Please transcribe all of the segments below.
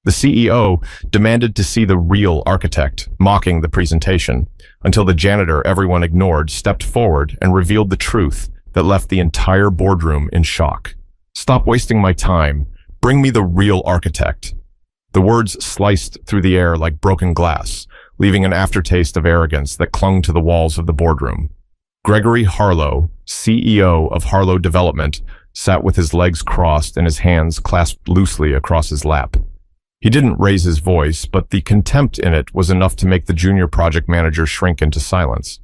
The CEO demanded to see the real architect, mocking the presentation, until the janitor everyone ignored stepped forward and revealed the truth that left the entire boardroom in shock. "Stop wasting my time. Bring me the real architect." The words sliced through the air like broken glass, leaving an aftertaste of arrogance that clung to the walls of the boardroom. Gregory Harlow, CEO of Harlow Development, sat with his legs crossed and his hands clasped loosely across his lap. He didn't raise his voice, but the contempt in it was enough to make the junior project manager shrink into silence.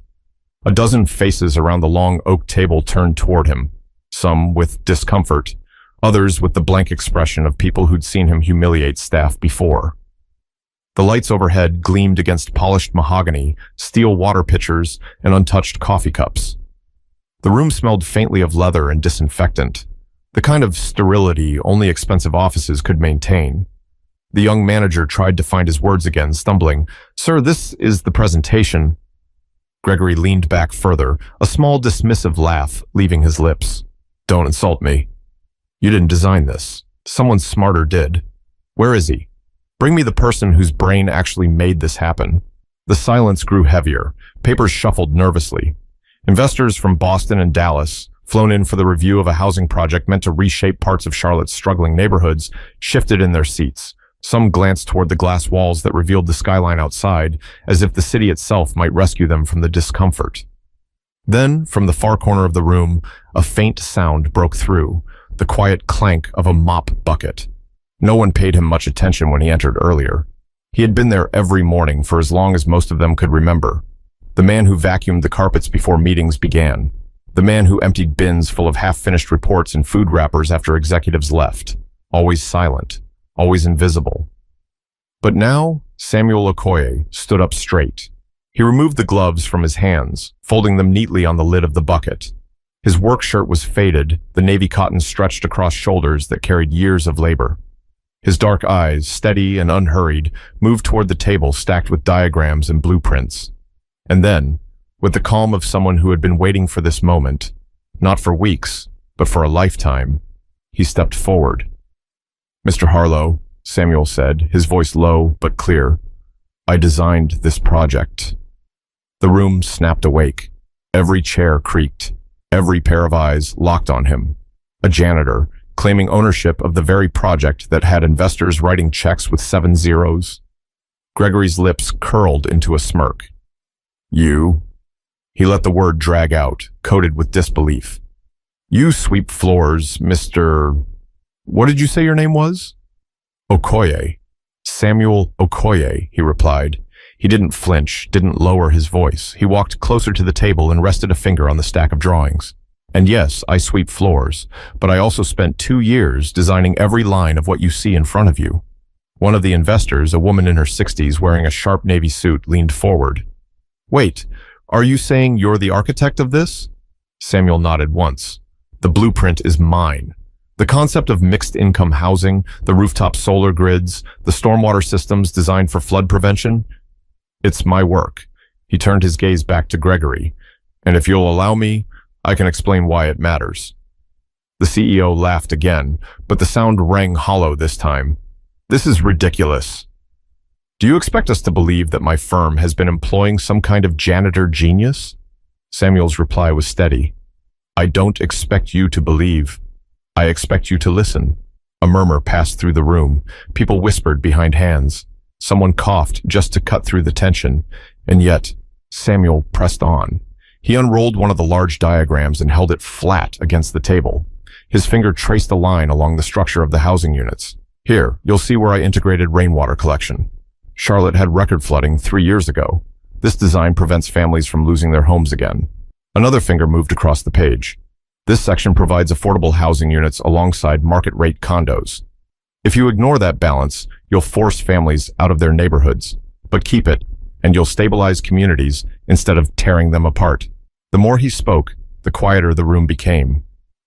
A dozen faces around the long oak table turned toward him, some with discomfort, others with the blank expression of people who'd seen him humiliate staff before. The lights overhead gleamed against polished mahogany, steel water pitchers, and untouched coffee cups. The room smelled faintly of leather and disinfectant, the kind of sterility only expensive offices could maintain. The young manager tried to find his words again, stumbling, "Sir, this is the presentation." Gregory leaned back further, a small dismissive laugh leaving his lips. "Don't insult me. You didn't design this. Someone smarter did. Where is he? Bring me the person whose brain actually made this happen." The silence grew heavier. Papers shuffled nervously. Investors from Boston and Dallas, flown in for the review of a housing project meant to reshape parts of Charlotte's struggling neighborhoods, shifted in their seats. Some glanced toward the glass walls that revealed the skyline outside, as if the city itself might rescue them from the discomfort. Then, from the far corner of the room, a faint sound broke through, the quiet clank of a mop bucket. No one paid him much attention when he entered earlier. He had been there every morning for as long as most of them could remember. The man who vacuumed the carpets before meetings began. The man who emptied bins full of half-finished reports and food wrappers after executives left. Always silent. Always invisible. But now, Samuel Okoye stood up straight. He removed the gloves from his hands, folding them neatly on the lid of the bucket. His work shirt was faded, the navy cotton stretched across shoulders that carried years of labor. His dark eyes, steady and unhurried, moved toward the table stacked with diagrams and blueprints. And then, with the calm of someone who had been waiting for this moment, not for weeks, but for a lifetime, he stepped forward. "Mr. Harlow," Samuel said, his voice low but clear, "I designed this project." The room snapped awake. Every chair creaked. Every pair of eyes locked on him. A janitor, claiming ownership of the very project that had investors writing checks with 7 zeros. Gregory's lips curled into a smirk. "You?" He let the word drag out, coated with disbelief. "You sweep floors, Mr. What did you say your name was?" "Okoye. Samuel Okoye," he replied. He didn't flinch, didn't lower his voice. He walked closer to the table and rested a finger on the stack of drawings. "And yes, I sweep floors, but I also spent 2 years designing every line of what you see in front of you." One of the investors, a woman in her 60s wearing a sharp navy suit, leaned forward. "Wait, are you saying you're the architect of this?" Samuel nodded once. "The blueprint is mine. The concept of mixed-income housing, the rooftop solar grids, the stormwater systems designed for flood prevention, it's my work." He turned his gaze back to Gregory. "And if you'll allow me, I can explain why it matters." The CEO laughed again, but the sound rang hollow this time. "This is ridiculous. Do you expect us to believe that my firm has been employing some kind of janitor genius?" Samuel's reply was steady. "I don't expect you to believe. I expect you to listen." A murmur passed through the room. People whispered behind hands. Someone coughed just to cut through the tension. And yet, Samuel pressed on. He unrolled one of the large diagrams and held it flat against the table. His finger traced a line along the structure of the housing units. "Here, you'll see where I integrated rainwater collection. Charlotte had record flooding 3 years ago. This design prevents families from losing their homes again." Another finger moved across the page. "This section provides affordable housing units alongside market-rate condos. If you ignore that balance, you'll force families out of their neighborhoods. But keep it, and you'll stabilize communities instead of tearing them apart." The more he spoke, the quieter the room became.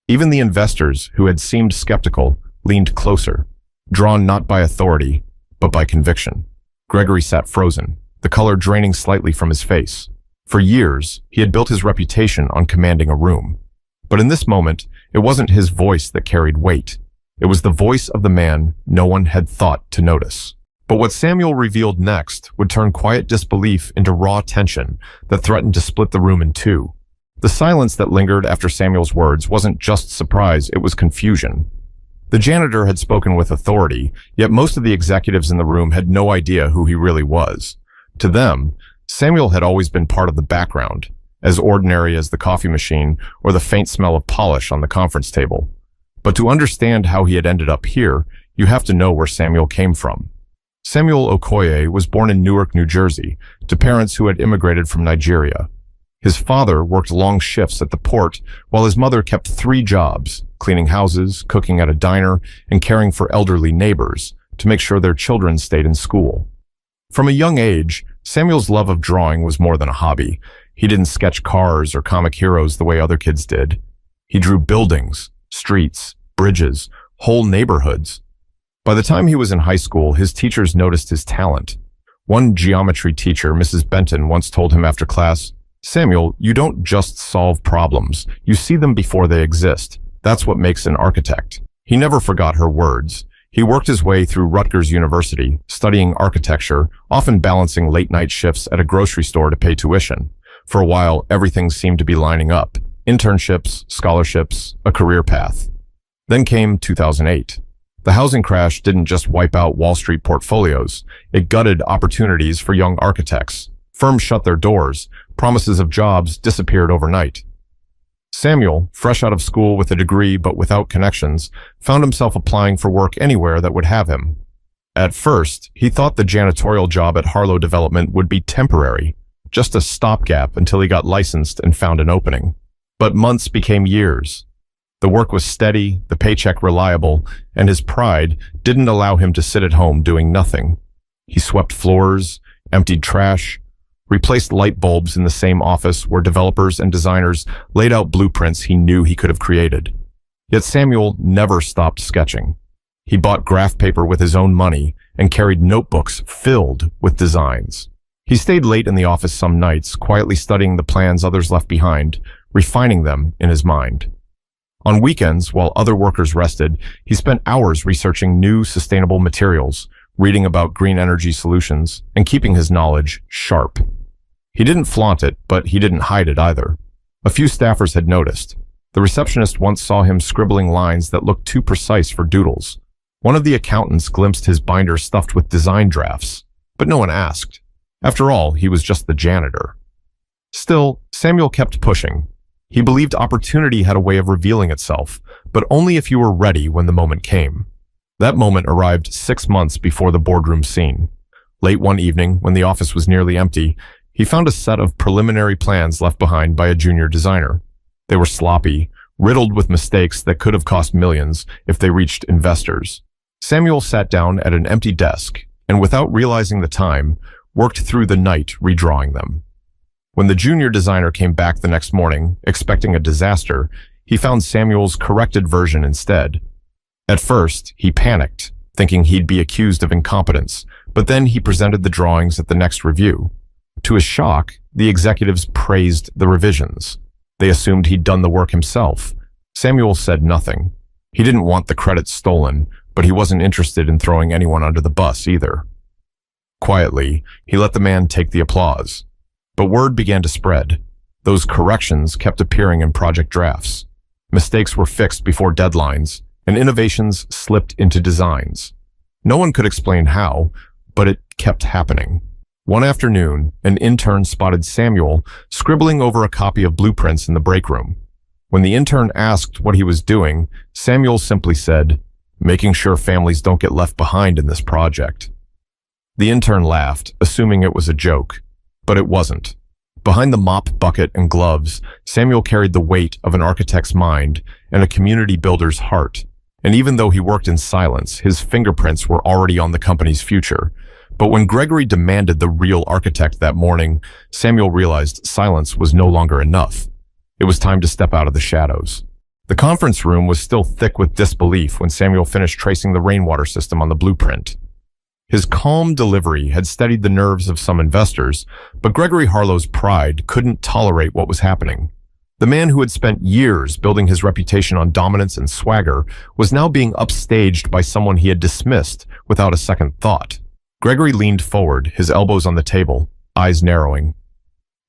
Even the investors, who had seemed skeptical, leaned closer, drawn not by authority, but by conviction. Gregory sat frozen, the color draining slightly from his face. For years, he had built his reputation on commanding a room. But in this moment, it wasn't his voice that carried weight. It was the voice of the man no one had thought to notice. But what Samuel revealed next would turn quiet disbelief into raw tension that threatened to split the room in two. The silence that lingered after Samuel's words wasn't just surprise, it was confusion. The janitor had spoken with authority, yet most of the executives in the room had no idea who he really was. To them, Samuel had always been part of the background, as ordinary as the coffee machine or the faint smell of polish on the conference table. But to understand how he had ended up here, you have to know where Samuel came from. Samuel Okoye was born in Newark, New Jersey, to parents who had immigrated from Nigeria. His father worked long shifts at the port, while his mother kept 3 jobs, cleaning houses, cooking at a diner, and caring for elderly neighbors to make sure their children stayed in school. From a young age, Samuel's love of drawing was more than a hobby. He didn't sketch cars or comic heroes the way other kids did. He drew buildings, streets, bridges, whole neighborhoods. By the time he was in high school, his teachers noticed his talent. One geometry teacher, Mrs. Benton, once told him after class, "Samuel, you don't just solve problems. You see them before they exist. That's what makes an architect." He never forgot her words. He worked his way through Rutgers University, studying architecture, often balancing late-night shifts at a grocery store to pay tuition. For a while, everything seemed to be lining up. Internships, scholarships, a career path. Then came 2008. The housing crash didn't just wipe out Wall Street portfolios. It gutted opportunities for young architects. Firms shut their doors. Promises of jobs disappeared overnight. Samuel, fresh out of school with a degree but without connections, found himself applying for work anywhere that would have him. At first, he thought the janitorial job at Harlow Development would be temporary, just a stopgap until he got licensed and found an opening. But months became years. The work was steady, the paycheck reliable, and his pride didn't allow him to sit at home doing nothing. He swept floors, emptied trash, replaced light bulbs in the same office where developers and designers laid out blueprints he knew he could have created. Yet Samuel never stopped sketching. He bought graph paper with his own money and carried notebooks filled with designs. He stayed late in the office some nights, quietly studying the plans others left behind, refining them in his mind. On weekends, while other workers rested, he spent hours researching new sustainable materials, reading about green energy solutions, and keeping his knowledge sharp. He didn't flaunt it, but he didn't hide it either. A few staffers had noticed. The receptionist once saw him scribbling lines that looked too precise for doodles. One of the accountants glimpsed his binder stuffed with design drafts, but no one asked. After all, he was just the janitor. Still, Samuel kept pushing. He believed opportunity had a way of revealing itself, but only if you were ready when the moment came. That moment arrived 6 months before the boardroom scene. Late one evening, when the office was nearly empty, he found a set of preliminary plans left behind by a junior designer. They were sloppy, riddled with mistakes that could have cost millions if they reached investors. Samuel sat down at an empty desk and, without realizing the time, worked through the night redrawing them. When the junior designer came back the next morning, expecting a disaster, he found Samuel's corrected version instead. At first, he panicked, thinking he'd be accused of incompetence, but then he presented the drawings at the next review. To his shock, the executives praised the revisions. They assumed he'd done the work himself. Samuel said nothing. He didn't want the credit stolen, but he wasn't interested in throwing anyone under the bus either. Quietly, he let the man take the applause. But word began to spread. Those corrections kept appearing in project drafts. Mistakes were fixed before deadlines, and innovations slipped into designs. No one could explain how, but it kept happening. One afternoon, an intern spotted Samuel scribbling over a copy of blueprints in the break room. When the intern asked what he was doing, Samuel simply said, "Making sure families don't get left behind in this project." The intern laughed, assuming it was a joke, but it wasn't. Behind the mop bucket and gloves, Samuel carried the weight of an architect's mind and a community builder's heart. And even though he worked in silence, his fingerprints were already on the company's future. But when Gregory demanded the real architect that morning, Samuel realized silence was no longer enough. It was time to step out of the shadows. The conference room was still thick with disbelief when Samuel finished tracing the rainwater system on the blueprint. His calm delivery had steadied the nerves of some investors, but Gregory Harlow's pride couldn't tolerate what was happening. The man who had spent years building his reputation on dominance and swagger was now being upstaged by someone he had dismissed without a second thought. Gregory leaned forward, his elbows on the table, eyes narrowing.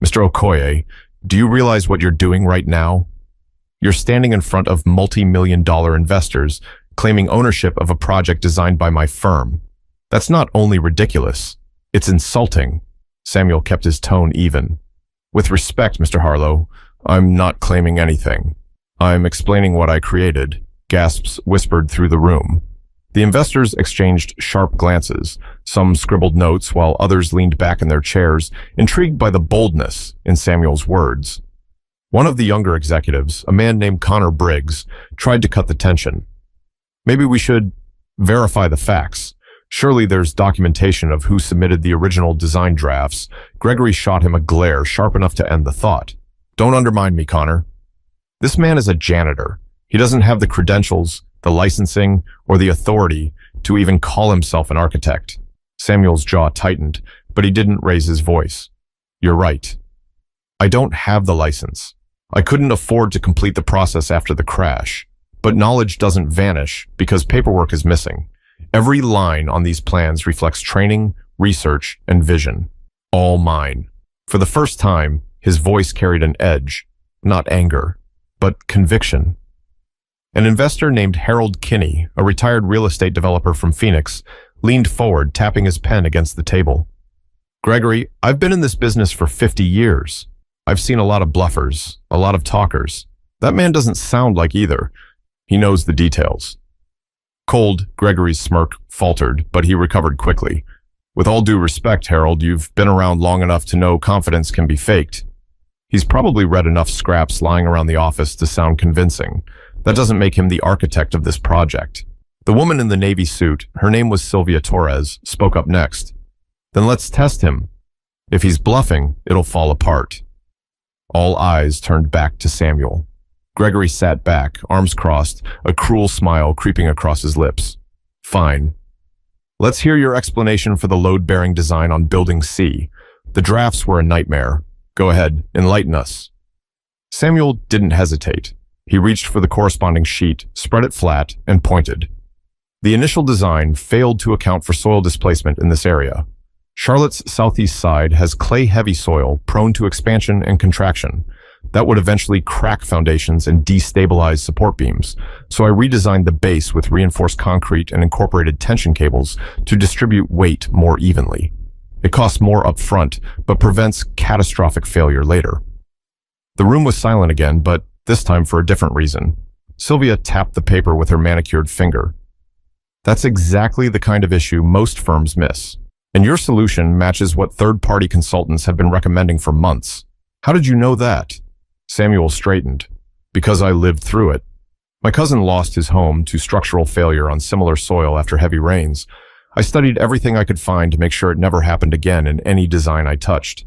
Mr. Okoye, do you realize what you're doing right now? You're standing in front of multi-million-dollar investors, claiming ownership of a project designed by my firm. That's not only ridiculous, it's insulting. Samuel kept his tone even. With respect, Mr. Harlow, I'm not claiming anything. I'm explaining what I created, gasps whispered through the room. The investors exchanged sharp glances. Some scribbled notes while others leaned back in their chairs, intrigued by the boldness in Samuel's words. One of the younger executives, a man named Connor Briggs, tried to cut the tension. Maybe we should verify the facts. Surely there's documentation of who submitted the original design drafts. Gregory shot him a glare sharp enough to end the thought. Don't undermine me, Connor. This man is a janitor. He doesn't have the credentials, the licensing, or the authority to even call himself an architect. Samuel's jaw tightened, but he didn't raise his voice. You're right. I don't have the license. I couldn't afford to complete the process after the crash. But knowledge doesn't vanish because paperwork is missing. Every line on these plans reflects training, research, and vision. All mine. For the first time, his voice carried an edge, not anger, but conviction. An investor named Harold Kinney, a retired real estate developer from Phoenix, leaned forward, tapping his pen against the table. Gregory, I've been in this business for 50 years. I've seen a lot of bluffers, a lot of talkers. That man doesn't sound like either. He knows the details. Cold, Gregory's smirk faltered, but he recovered quickly. With all due respect, Harold, you've been around long enough to know confidence can be faked. He's probably read enough scraps lying around the office to sound convincing. That doesn't make him the architect of this project. The woman in the navy suit, her name was Sylvia Torres, spoke up next. Then let's test him. If he's bluffing, it'll fall apart. All eyes turned back to Samuel. Gregory sat back, arms crossed, a cruel smile creeping across his lips. Fine. Let's hear your explanation for the load-bearing design on Building C. The drafts were a nightmare. Go ahead, enlighten us. Samuel didn't hesitate. He reached for the corresponding sheet, spread it flat, and pointed. The initial design failed to account for soil displacement in this area. Charlotte's southeast side has clay-heavy soil prone to expansion and contraction. That would eventually crack foundations and destabilize support beams, so I redesigned the base with reinforced concrete and incorporated tension cables to distribute weight more evenly. It costs more up front, but prevents catastrophic failure later. The room was silent again, but this time for a different reason. Sylvia tapped the paper with her manicured finger. That's exactly the kind of issue most firms miss. And your solution matches what third-party consultants have been recommending for months. How did you know that? Samuel straightened. Because I lived through it. My cousin lost his home to structural failure on similar soil after heavy rains. I studied everything I could find to make sure it never happened again in any design I touched.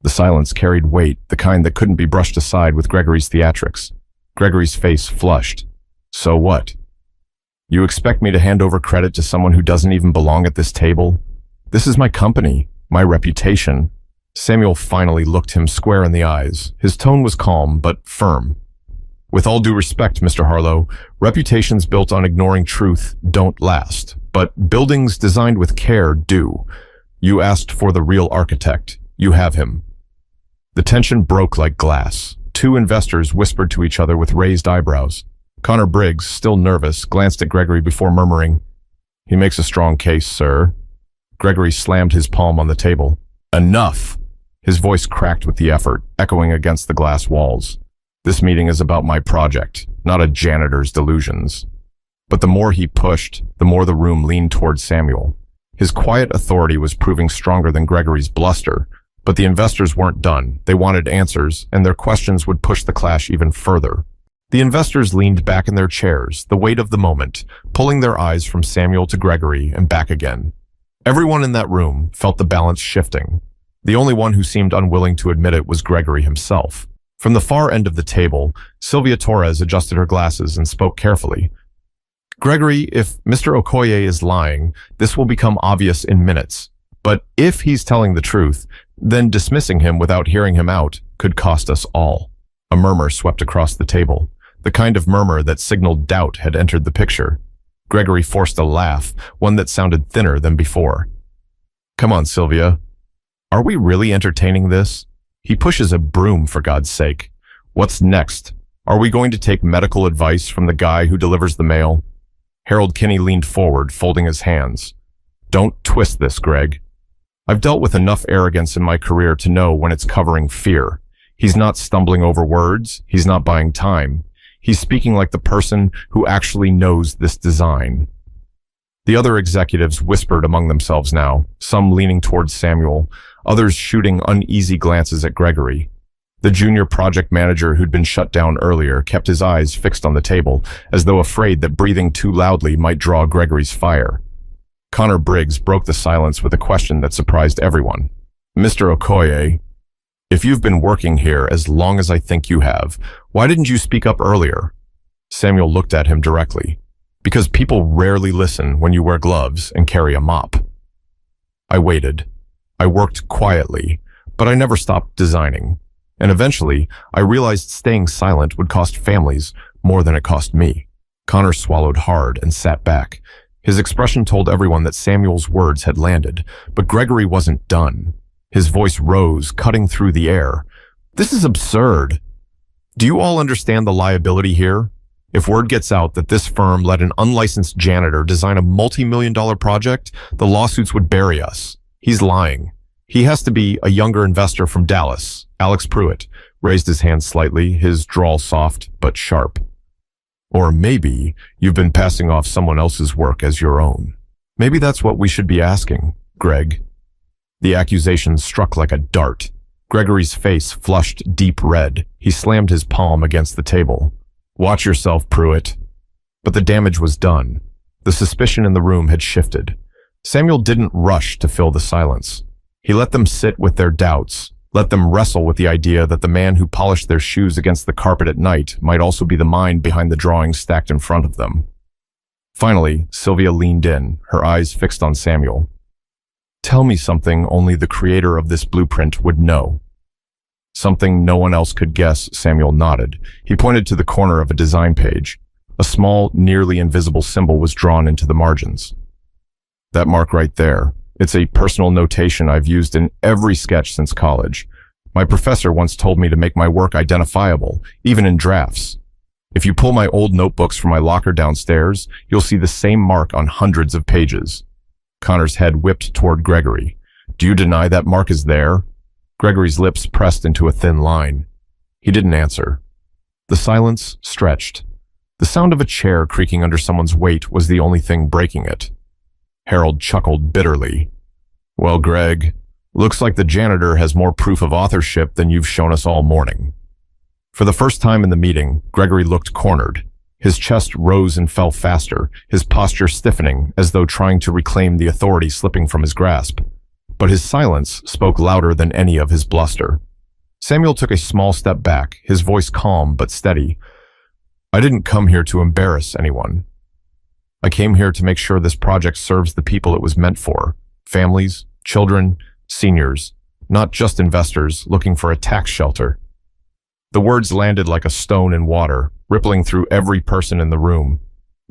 The silence carried weight, the kind that couldn't be brushed aside with Gregory's theatrics. Gregory's face flushed. So what? You expect me to hand over credit to someone who doesn't even belong at this table? This is my company, my reputation. Samuel finally looked him square in the eyes. His tone was calm, but firm. With all due respect, Mr. Harlow, reputations built on ignoring truth don't last, but buildings designed with care do. You asked for the real architect. You have him. The tension broke like glass. Two investors whispered to each other with raised eyebrows. Connor Briggs, still nervous, glanced at Gregory before murmuring, "He makes a strong case, sir." Gregory slammed his palm on the table. Enough! His voice cracked with the effort, echoing against the glass walls. This meeting is about my project, not a janitor's delusions. But the more he pushed, the more the room leaned toward Samuel. His quiet authority was proving stronger than Gregory's bluster, but the investors weren't done. They wanted answers, and their questions would push the clash even further. The investors leaned back in their chairs, the weight of the moment, pulling their eyes from Samuel to Gregory and back again. Everyone in that room felt the balance shifting. The only one who seemed unwilling to admit it was Gregory himself. From the far end of the table, Sylvia Torres adjusted her glasses and spoke carefully. Gregory, if Mr. Okoye is lying, this will become obvious in minutes. But if he's telling the truth, then dismissing him without hearing him out could cost us all. A murmur swept across the table, the kind of murmur that signaled doubt had entered the picture. Gregory forced a laugh, one that sounded thinner than before. Come on, Sylvia. Are we really entertaining this? He pushes a broom, for God's sake. What's next? Are we going to take medical advice from the guy who delivers the mail? Harold Kinney leaned forward, folding his hands. Don't twist this, Greg. I've dealt with enough arrogance in my career to know when it's covering fear. He's not stumbling over words. He's not buying time. He's speaking like the person who actually knows this design. The other executives whispered among themselves now, some leaning towards Samuel, others shooting uneasy glances at Gregory. The junior project manager who'd been shut down earlier kept his eyes fixed on the table, as though afraid that breathing too loudly might draw Gregory's fire. Connor Briggs broke the silence with a question that surprised everyone. Mr. Okoye, if you've been working here as long as I think you have, why didn't you speak up earlier? Samuel looked at him directly. Because people rarely listen when you wear gloves and carry a mop. I waited. I worked quietly, but I never stopped designing. And eventually, I realized staying silent would cost families more than it cost me. Connor swallowed hard and sat back. His expression told everyone that Samuel's words had landed, but Gregory wasn't done. His voice rose, cutting through the air. This is absurd. Do you all understand the liability here? If word gets out that this firm let an unlicensed janitor design a multi-million-dollar project, the lawsuits would bury us. He's lying. He has to be a younger investor from Dallas. Alex Pruitt raised his hand slightly, his drawl soft but sharp. Or maybe you've been passing off someone else's work as your own. Maybe that's what we should be asking, Greg. The accusation struck like a dart. Gregory's face flushed deep red. He slammed his palm against the table. Watch yourself, Pruitt. But the damage was done. The suspicion in the room had shifted. Samuel didn't rush to fill the silence. He let them sit with their doubts, let them wrestle with the idea that the man who polished their shoes against the carpet at night might also be the mind behind the drawings stacked in front of them. Finally, Sylvia leaned in, her eyes fixed on Samuel. Tell me something only the creator of this blueprint would know. Something no one else could guess, Samuel nodded. He pointed to the corner of a design page. A small, nearly invisible symbol was drawn into the margins. That mark right there. It's a personal notation I've used in every sketch since college. My professor once told me to make my work identifiable, even in drafts. If you pull my old notebooks from my locker downstairs, you'll see the same mark on hundreds of pages. Connor's head whipped toward Gregory. Do you deny that mark is there? Gregory's lips pressed into a thin line. He didn't answer. The silence stretched. The sound of a chair creaking under someone's weight was the only thing breaking it. Harold chuckled bitterly. Well, Greg, looks like the janitor has more proof of authorship than you've shown us all morning. For the first time in the meeting, Gregory looked cornered. His chest rose and fell faster, his posture stiffening as though trying to reclaim the authority slipping from his grasp. But his silence spoke louder than any of his bluster. Samuel took a small step back, his voice calm but steady. I didn't come here to embarrass anyone. I came here to make sure this project serves the people it was meant for. Families, children, seniors, not just investors looking for a tax shelter. The words landed like a stone in water, rippling through every person in the room.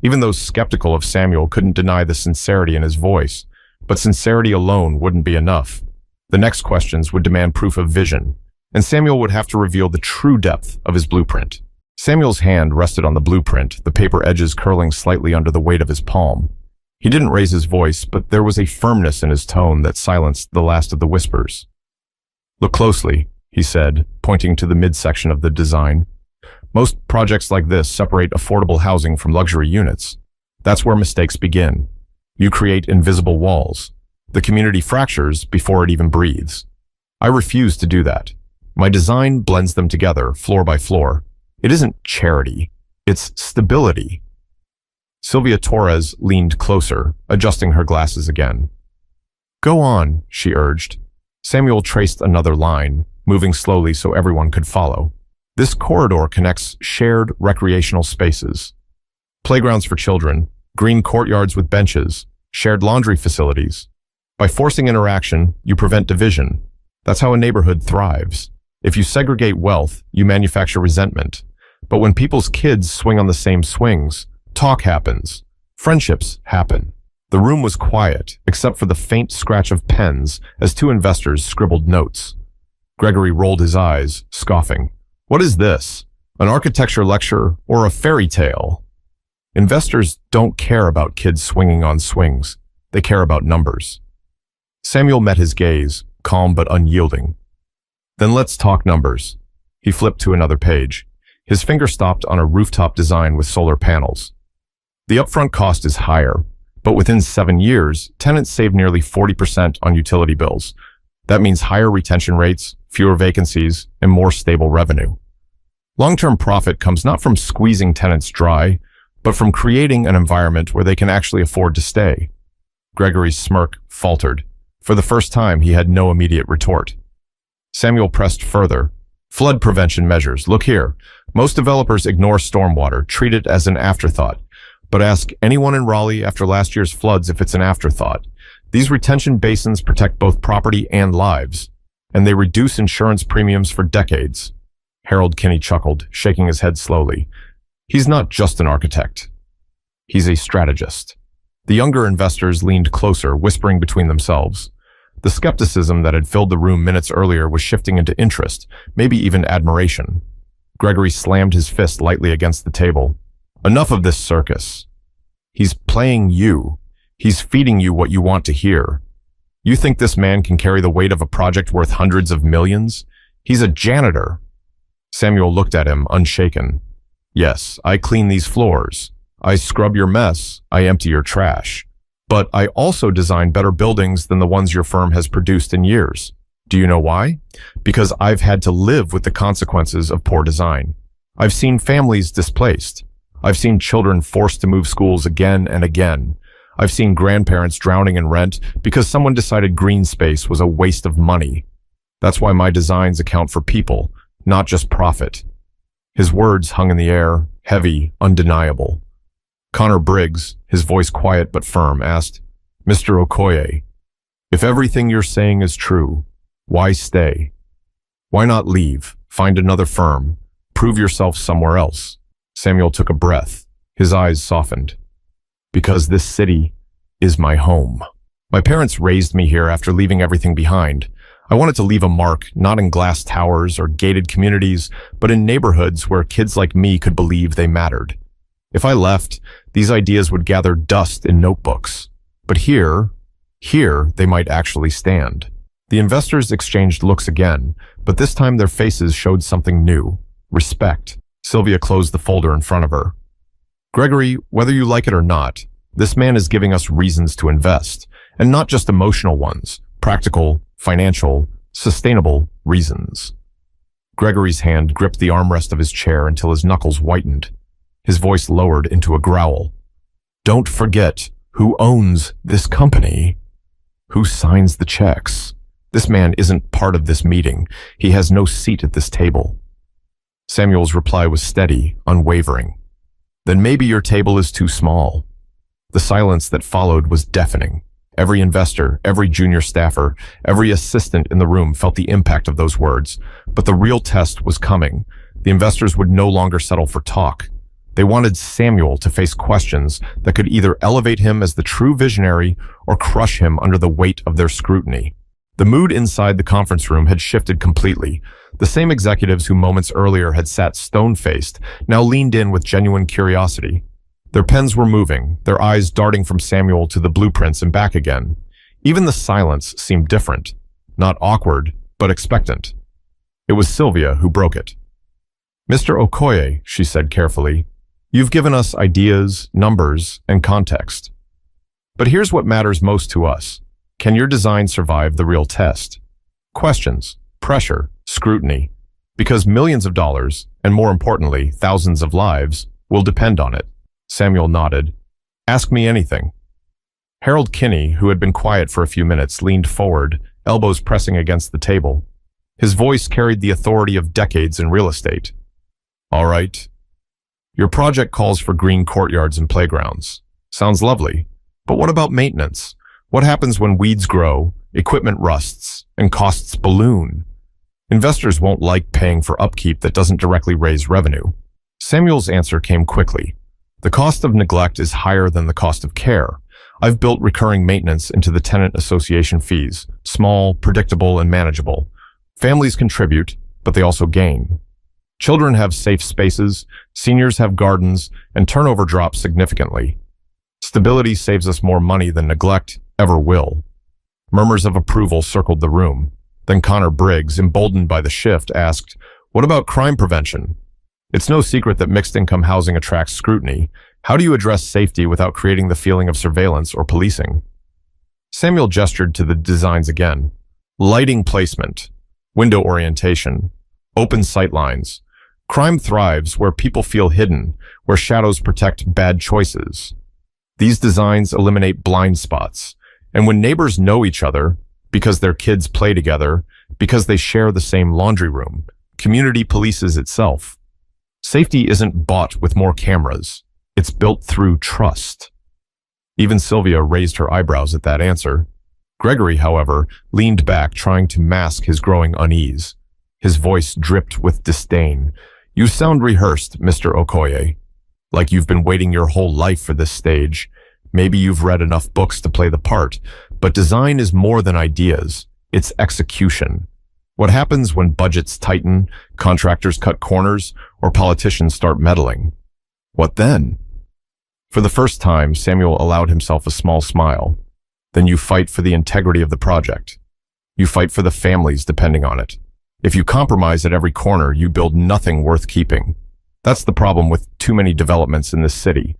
Even those skeptical of Samuel couldn't deny the sincerity in his voice. But sincerity alone wouldn't be enough. The next questions would demand proof of vision, and Samuel would have to reveal the true depth of his blueprint. Samuel's hand rested on the blueprint, the paper edges curling slightly under the weight of his palm. He didn't raise his voice, but there was a firmness in his tone that silenced the last of the whispers. Look closely, he said, pointing to the midsection of the design. Most projects like this separate affordable housing from luxury units. That's where mistakes begin. You create invisible walls. The community fractures before it even breathes. I refuse to do that. My design blends them together, floor by floor. It isn't charity. It's stability. Sylvia Torres leaned closer, adjusting her glasses again. Go on, she urged. Samuel traced another line, moving slowly so everyone could follow. This corridor connects shared recreational spaces. Playgrounds for children, green courtyards with benches, shared laundry facilities. By forcing interaction, you prevent division. That's how a neighborhood thrives. If you segregate wealth, you manufacture resentment. But when people's kids swing on the same swings, talk happens. Friendships happen. The room was quiet, except for the faint scratch of pens as two investors scribbled notes. Gregory rolled his eyes, scoffing. What is this? An architecture lecture or a fairy tale? Investors don't care about kids swinging on swings. They care about numbers. Samuel met his gaze, calm but unyielding. Then let's talk numbers. He flipped to another page. His finger stopped on a rooftop design with solar panels. The upfront cost is higher, but within 7 years, tenants save nearly 40% on utility bills. That means higher retention rates, fewer vacancies, and more stable revenue. Long-term profit comes not from squeezing tenants dry, but from creating an environment where they can actually afford to stay. Gregory's smirk faltered. For the first time, he had no immediate retort. Samuel pressed further. Flood prevention measures. Look here. Most developers ignore stormwater, treat it as an afterthought. But ask anyone in Raleigh after last year's floods if it's an afterthought. These retention basins protect both property and lives, and they reduce insurance premiums for decades. Harold Kinney chuckled, shaking his head slowly. He's not just an architect. He's a strategist. The younger investors leaned closer, whispering between themselves. The skepticism that had filled the room minutes earlier was shifting into interest, maybe even admiration. Gregory slammed his fist lightly against the table. Enough of this circus. He's playing you. He's feeding you what you want to hear. You think this man can carry the weight of a project worth hundreds of millions? He's a janitor. Samuel looked at him, unshaken. Yes, I clean these floors. I scrub your mess. I empty your trash. But I also design better buildings than the ones your firm has produced in years. Do you know why? Because I've had to live with the consequences of poor design. I've seen families displaced. I've seen children forced to move schools again and again. I've seen grandparents drowning in rent because someone decided green space was a waste of money. That's why my designs account for people, not just profit. His words hung in the air, heavy, undeniable. Connor Briggs, his voice quiet but firm, asked, Mr. Okoye, if everything you're saying is true, why stay? Why not leave, find another firm, prove yourself somewhere else? Samuel took a breath. His eyes softened. Because this city is my home. My parents raised me here after leaving everything behind. I wanted to leave a mark, not in glass towers or gated communities, but in neighborhoods where kids like me could believe they mattered. If I left, these ideas would gather dust in notebooks. But here they might actually stand. The investors exchanged looks again, but this time their faces showed something new. Respect. Sylvia closed the folder in front of her. Gregory, whether you like it or not, this man is giving us reasons to invest, and not just emotional ones, practical, financial, sustainable reasons. Gregory's hand gripped the armrest of his chair until his knuckles whitened. His voice lowered into a growl. Don't forget who owns this company. Who signs the checks? This man isn't part of this meeting. He has no seat at this table. Samuel's reply was steady, unwavering. Then maybe your table is too small. The silence that followed was deafening. Every investor, every junior staffer, every assistant in the room felt the impact of those words. But the real test was coming. The investors would no longer settle for talk. They wanted Samuel to face questions that could either elevate him as the true visionary or crush him under the weight of their scrutiny. The mood inside the conference room had shifted completely. The same executives who moments earlier had sat stone-faced now leaned in with genuine curiosity. Their pens were moving, their eyes darting from Samuel to the blueprints and back again. Even the silence seemed different, not awkward, but expectant. It was Sylvia who broke it. Mr. Okoye, she said carefully, you've given us ideas, numbers, and context. But here's what matters most to us. Can your design survive the real test? Questions, pressure, scrutiny, because millions of dollars, and more importantly, thousands of lives, will depend on it. Samuel nodded. Ask me anything. Harold Kinney, who had been quiet for a few minutes, leaned forward, elbows pressing against the table. His voice carried the authority of decades in real estate. All right. Your project calls for green courtyards and playgrounds. Sounds lovely. But what about maintenance? What happens when weeds grow, equipment rusts, and costs balloon? Investors won't like paying for upkeep that doesn't directly raise revenue. Samuel's answer came quickly. The cost of neglect is higher than the cost of care. I've built recurring maintenance into the tenant association fees, small, predictable, and manageable. Families contribute, but they also gain. Children have safe spaces, seniors have gardens, and turnover drops significantly. Stability saves us more money than neglect ever will. Murmurs of approval circled the room. Then Connor Briggs, emboldened by the shift, asked, "What about crime prevention?" It's no secret that mixed-income housing attracts scrutiny. How do you address safety without creating the feeling of surveillance or policing? Samuel gestured to the designs again. Lighting placement, window orientation, open sightlines. Crime thrives where people feel hidden, where shadows protect bad choices. These designs eliminate blind spots. And when neighbors know each other, because their kids play together, because they share the same laundry room, community polices itself. Safety isn't bought with more cameras. It's built through trust. Even Sylvia raised her eyebrows at that answer. Gregory, however, leaned back, trying to mask his growing unease. His voice dripped with disdain. "You sound rehearsed, Mr. Okoye. Like you've been waiting your whole life for this stage. Maybe you've read enough books to play the part, but design is more than ideas. It's execution. What happens when budgets tighten, contractors cut corners, or politicians start meddling? What then?" For the first time, Samuel allowed himself a small smile. "Then you fight for the integrity of the project. You fight for the families depending on it. If you compromise at every corner, you build nothing worth keeping. That's the problem with too many developments in this city.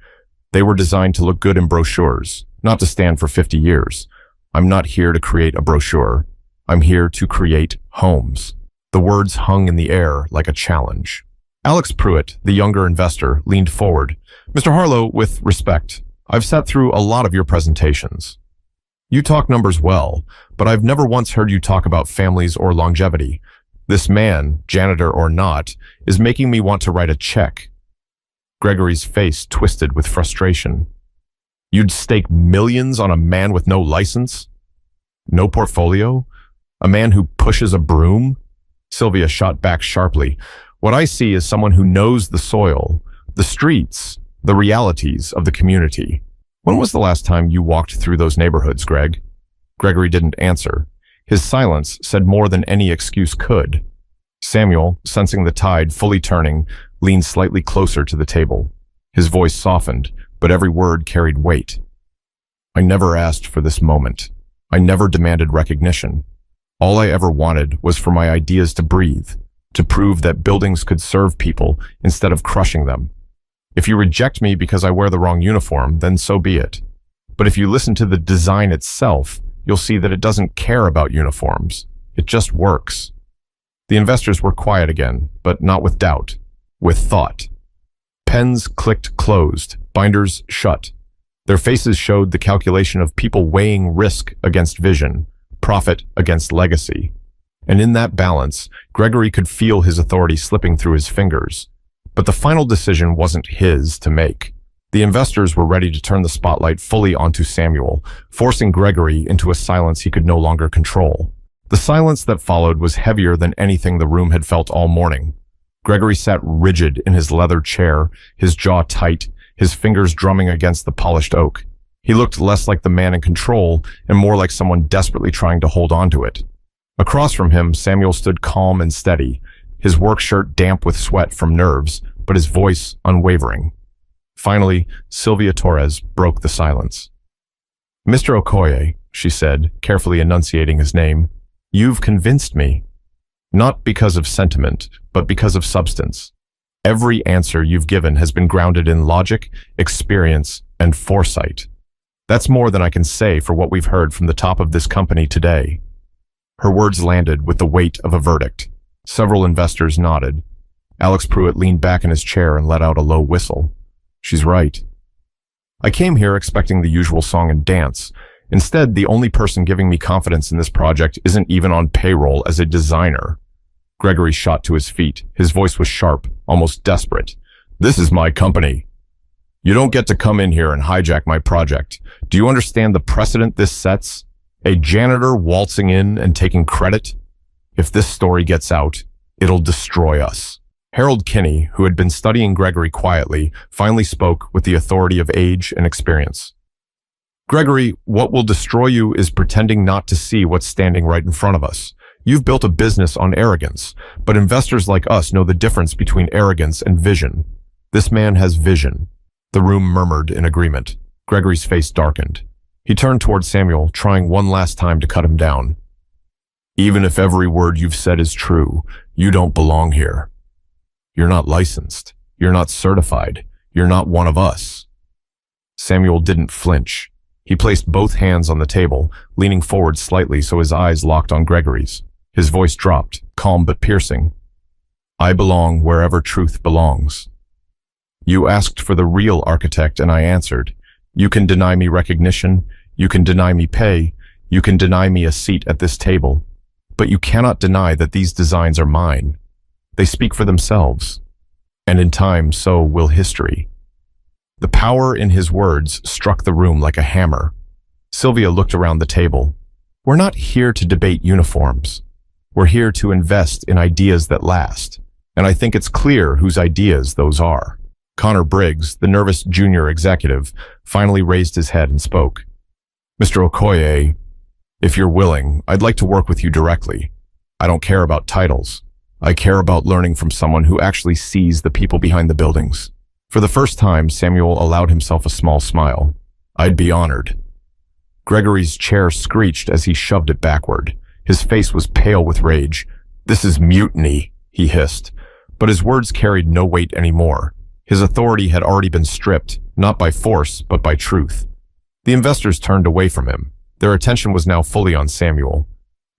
They were designed to look good in brochures, not to stand for 50 years. I'm not here to create a brochure. I'm here to create homes." The words hung in the air like a challenge. Alex Pruitt, the younger investor, leaned forward. "Mr. Harlow, with respect, I've sat through a lot of your presentations. You talk numbers well, but I've never once heard you talk about families or longevity. This man, janitor or not, is making me want to write a check." Gregory's face twisted with frustration. "You'd stake millions on a man with no license? No portfolio? A man who pushes a broom?" Sylvia shot back sharply. "What I see is someone who knows the soil, the streets, the realities of the community. When was the last time you walked through those neighborhoods, Greg?" Gregory didn't answer. His silence said more than any excuse could. Samuel, sensing the tide fully turning, leaned slightly closer to the table. His voice softened, but every word carried weight. "I never asked for this moment. I never demanded recognition. All I ever wanted was for my ideas to breathe, to prove that buildings could serve people instead of crushing them. If you reject me because I wear the wrong uniform, then so be it. But if you listen to the design itself, you'll see that it doesn't care about uniforms. It just works." The investors were quiet again, but not with doubt, with thought. Pens clicked closed, binders shut. Their faces showed the calculation of people weighing risk against vision, profit against legacy. And in that balance, Gregory could feel his authority slipping through his fingers. But the final decision wasn't his to make. The investors were ready to turn the spotlight fully onto Samuel, forcing Gregory into a silence he could no longer control. The silence that followed was heavier than anything the room had felt all morning. Gregory sat rigid in his leather chair, his jaw tight, his fingers drumming against the polished oak. He looked less like the man in control and more like someone desperately trying to hold on to it. Across from him, Samuel stood calm and steady, his work shirt damp with sweat from nerves, but his voice unwavering. Finally, Sylvia Torres broke the silence. "Mr. Okoye," she said, carefully enunciating his name, "you've convinced me. Not because of sentiment, but because of substance. Every answer you've given has been grounded in logic, experience, and foresight. That's more than I can say for what we've heard from the top of this company today." Her words landed with the weight of a verdict. Several investors nodded. Alex Pruitt leaned back in his chair and let out a low whistle. "She's right. I came here expecting the usual song and dance. Instead, the only person giving me confidence in this project isn't even on payroll as a designer." Gregory shot to his feet. His voice was sharp, almost desperate. "This is my company. You don't get to come in here and hijack my project. Do you understand the precedent this sets? A janitor waltzing in and taking credit? If this story gets out, it'll destroy us. Harold Kinney, who had been studying Gregory quietly, finally spoke with the authority of age and experience. Gregory, what will destroy you is pretending not to see what's standing right in front of us. You've built a business on arrogance, but investors like us know the difference between arrogance and vision. This man has vision. The room murmured in agreement. Gregory's face darkened. He turned toward Samuel, trying one last time to cut him down. Even if every word you've said is true, you don't belong here. You're not licensed. You're not certified. You're not one of us. Samuel didn't flinch. He placed both hands on the table, leaning forward slightly so his eyes locked on Gregory's. His voice dropped, calm but piercing. I belong wherever truth belongs. You asked for the real architect and I answered. You can deny me recognition, you can deny me pay, you can deny me a seat at this table, but you cannot deny that these designs are mine. They speak for themselves, and in time so will history. The power in his words struck the room like a hammer. Sylvia looked around the table. We're not here to debate uniforms. We're here to invest in ideas that last, and I think it's clear whose ideas those are. Connor Briggs, the nervous junior executive, finally raised his head and spoke. Mr. Okoye, if you're willing, I'd like to work with you directly. I don't care about titles. I care about learning from someone who actually sees the people behind the buildings. For the first time, Samuel allowed himself a small smile. I'd be honored. Gregory's chair screeched as he shoved it backward. His face was pale with rage. This is mutiny, he hissed. But his words carried no weight anymore. His authority had already been stripped, not by force, but by truth. The investors turned away from him. Their attention was now fully on Samuel.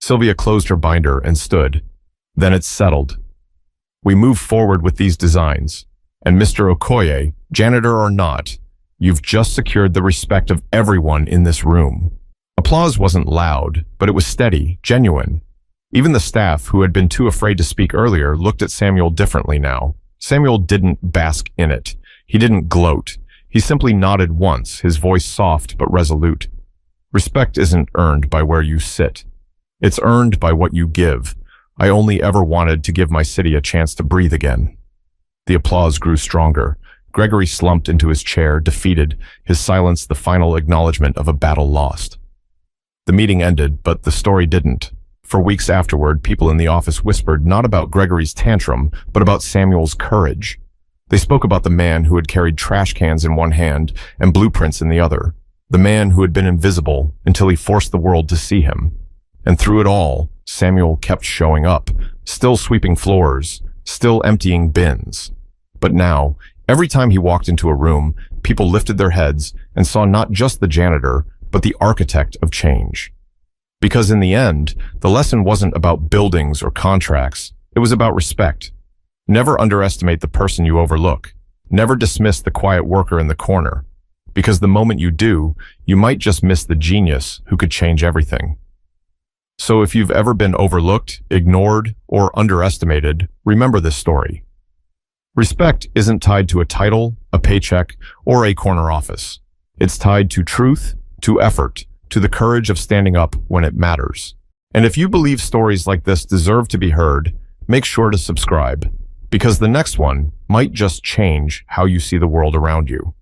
Sylvia closed her binder and stood. Then it's settled. We move forward with these designs. And Mr. Okoye, janitor or not, you've just secured the respect of everyone in this room. Applause wasn't loud, but it was steady, genuine. Even the staff, who had been too afraid to speak earlier, looked at Samuel differently now. Samuel didn't bask in it. He didn't gloat. He simply nodded once, his voice soft but resolute. Respect isn't earned by where you sit. It's earned by what you give. I only ever wanted to give my city a chance to breathe again. The applause grew stronger. Gregory slumped into his chair, defeated, his silence the final acknowledgement of a battle lost. The meeting ended, but the story didn't. For weeks afterward, people in the office whispered not about Gregory's tantrum, but about Samuel's courage. They spoke about the man who had carried trash cans in one hand and blueprints in the other. The man who had been invisible until he forced the world to see him. And through it all, Samuel kept showing up, still sweeping floors, still emptying bins. But now, every time he walked into a room, people lifted their heads and saw not just the janitor, but the architect of change. Because in the end, the lesson wasn't about buildings or contracts. It was about respect. Never underestimate the person you overlook. Never dismiss the quiet worker in the corner. Because the moment you do, you might just miss the genius who could change everything. So if you've ever been overlooked, ignored, or underestimated, remember this story. Respect isn't tied to a title, a paycheck, or a corner office. It's tied to truth, to effort, to the courage of standing up when it matters. And if you believe stories like this deserve to be heard, make sure to subscribe, because the next one might just change how you see the world around you.